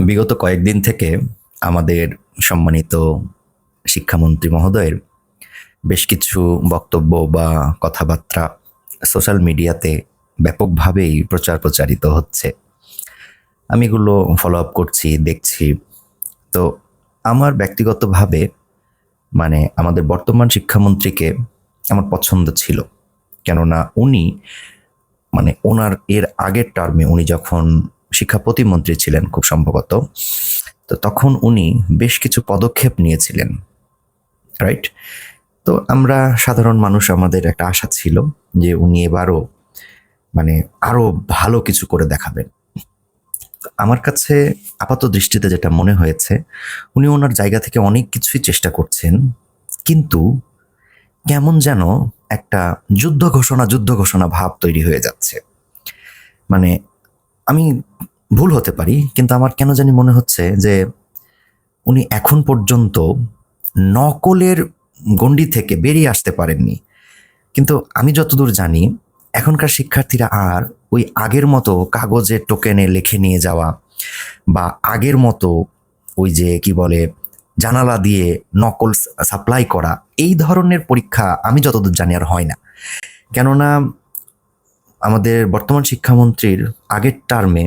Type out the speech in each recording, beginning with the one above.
বিগত কয়েকদিন থেকে আমাদের সম্মানিত শিক্ষামন্ত্রী মহোদয়ের বেশ কিছু বক্তব্য বা কথাবার্তা সোশ্যাল মিডিয়াতে ব্যাপকভাবেই প্রচারিত হচ্ছে। আমি এগুলো ফলো আপ করছি, দেখছি। তো আমার ব্যক্তিগতভাবে আমাদের বর্তমান শিক্ষামন্ত্রীকে আমার পছন্দ ছিল। কেননা উনি ওনার এর আগের টার্মে উনি যখন শিক্ষা প্রতিমন্ত্রী ছিলেন খুব সম্ভবত, তো তখন উনি বেশ কিছু পদক্ষেপ নিয়েছিলেন, রাইট? তো আমরা সাধারণ মানুষ, আমাদের একটা আশা ছিল যে উনি এবারও আরো ভালো কিছু করে দেখাবেন। আমার কাছে আপাত দৃষ্টিতে যেটা মনে হয়েছে, উনি ওনার জায়গা থেকে অনেক কিছুই চেষ্টা করছেন, কিন্তু কেমন যেন একটা যুদ্ধ ঘোষণা ভাব তৈরি হয়ে যাচ্ছে। মানে আমি ভুল হতে পারি, কিন্তু আমার কেন জানি মনে হচ্ছে যে উনি এখন পর্যন্ত নকলের গণ্ডি থেকে বেরিয়ে আসতে পারেননি। কিন্তু আমি যতদূর জানি, এখনকার শিক্ষার্থীরা আর ওই আগের মতো কাগজে টোকেনে লিখে নিয়ে যাওয়া বা আগের মতো ওই যে কি বলে জানালা দিয়ে নকল সাপ্লাই করা, এই ধরনের পরীক্ষা আমি যতদূর জানি আর হয় না। কেননা আমাদের বর্তমান শিক্ষামন্ত্রীর আগের টার্মে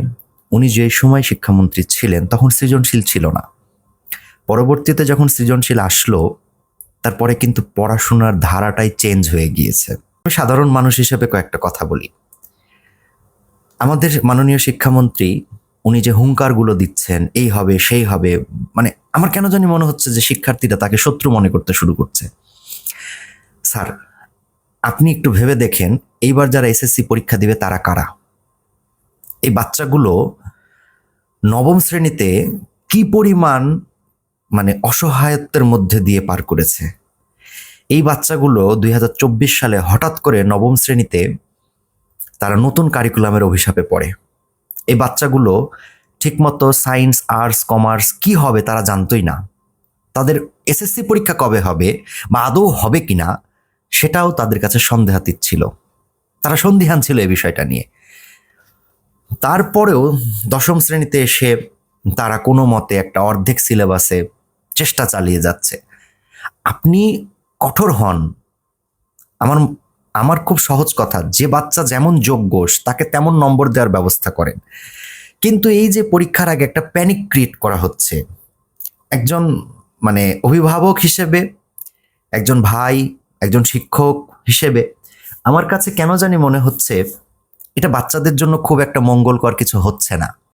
উনি যে সময় শিক্ষামন্ত্রী ছিলেন তখন সৃজনশীল ছিল না। পরবর্তীতে যখন সৃজনশীল আসলো, তারপরে কিন্তু পড়াশোনার ধারাটাই চেঞ্জ হয়ে গিয়েছে। আমি সাধারণ মানুষ হিসেবে কয়েকটা কথা বলি। আমাদের মাননীয় শিক্ষামন্ত্রী উনি যে হুঙ্কারগুলো দিচ্ছেন, এই হবে সেই হবে, আমার কেন জানি মনে হচ্ছে যে শিক্ষার্থীরা তাকে শত্রু মনে করতে শুরু করছে। স্যার, আপনি একটু ভেবে দেখেন, এইবার যারা এসএসসি পরীক্ষা দিবে তারা কারা? এই বাচ্চাগুলো নবম শ্রেণীতে কি পরিমাণ অসহায়ত্বের মধ্যে দিয়ে পার করেছে। এই বাচ্চাগুলো 2024 সালে হঠাৎ করে নবম শ্রেণীতে তারা নতুন কারিকুলামের অভিশাপে পড়ে। এই বাচ্চাগুলো ঠিকমতো সায়েন্স, আর্টস, কমার্স কি হবে তারা জানতোই না। তাদের এসএসসি পরীক্ষা কবে হবে বা আদৌ হবে কিনা সেটাও তাদের কাছে সন্দেহাতীত ছিল। তারা সন্দিহান ছিল এই বিষয়টা নিয়ে। তারপরেও দশম শ্রেণীতে এসে তারা কোনো মতে একটা অর্ধেক সিলেবাসে চেষ্টা চালিয়ে যাচ্ছে। আপনি কঠোর হন। আমার আমার খুব সহজ কথা, যে বাচ্চা যেমন যোগ্য তাকে তেমন নম্বর দেওয়ার ব্যবস্থা করেন। কিন্তু এই যে পরীক্ষার আগে একটা প্যানিক ক্রিয়েট করা হচ্ছে, একজন অভিভাবক হিসেবে, একজন ভাই, একজন শিক্ষক হিসেবে আমার কাছে কেন জানি মনে হচ্ছে এটা বাচ্চাদের জন্য খুব একটা মঙ্গলকর কিছু হচ্ছে না।